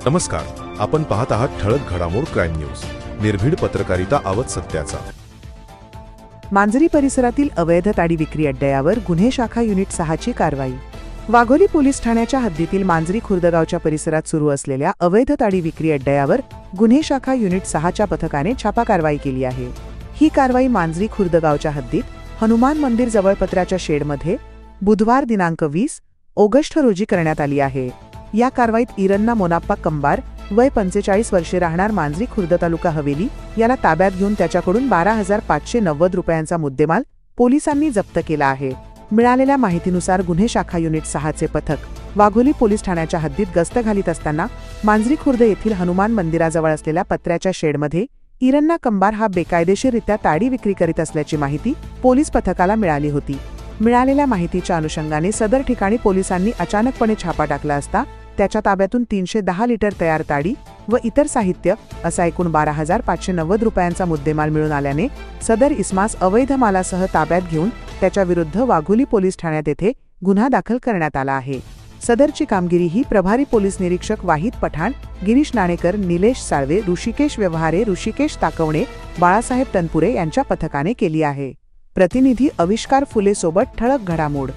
नमस्कार, आपण पाहत आहात ठळक घडामोड क्राईम न्यूज. निर्भीड पत्रकारिता आवत सत्याचा. मांजरी परिसरातील अवैध ताडी विक्री अड्ड्यावर गुन्हे शाखा युनिट 6 ची कारवाई. वाघोली पोलीस ठाण्याच्या हद्दीतील मांजरी खुर्द गावच्या परिसरात सुरू असलेल्या अवैध ताडी विक्री अड्ड्यावर गुन्हे शाखा युनिट 6 च्या पथकाने छापा कारवाई केली आहे. ही कारवाई मांजरी खुर्द गावच्या हद्दीत हनुमान मंदिर जवळ पत्र्याच्या शेडमध्ये बुधवार दिनांक 20 ऑगस्ट रोजी करण्यात आली आहे. या कारवाईत इरन्ना मोनाप्पा कंबार वय 45 वर्षे राहणार मांजरी खुर्द तालुका हवेली याला ताब्यात घेऊन त्याच्याकडून 12,590 रुपयांचा मुद्देमाल पोलिसांनी जप्त केला आहे. मिळालेल्या माहितीनुसार गुन्हे शाखा युनिट 6 चे पथक वाघोली पोलीस ठाण्याच्या हद्दीत गस्त घालीत असताना मांजरी खुर्द येथील हनुमान मंदिराजवळ असलेल्या पत्र्याच्या शेडमध्ये इरन्ना कंबार हा बेकायदेशीररित्या ताडी विक्री करीत असल्याची माहिती पोलीस पथकाला मिळाली होती. मिळालेल्या माहितीच्या अनुषंगाने सदर ठिकाणी पोलिसांनी अचानकपणे छापा टाकला असता त्याच्या ताब्यातून 310 लिटर तयार ताडी व इतर साहित्य असा एकूण 12,590 रुपयांचा मुद्देमाल मिळून आल्याने सदर इस्मास अवैध मालासह ताब्यात घेऊन त्याच्या विरुद्ध वाघोली पोलीस ठाण्यात येथे गुन्हा दाखल करण्यात आला आहे. सदरची कामगिरी ही प्रभारी पोलीस निरीक्षक वाहिद पठाण, गिरीश नाणेकर, निलेश साळवे, ऋषिकेश व्यवहारे, ऋषिकेश ताकवणे, बाळासाहेब तनपुरे यांच्या पथकाने केली आहे. प्रतिनिधी अविष्कार फुले सोबत ठळक घडामोड.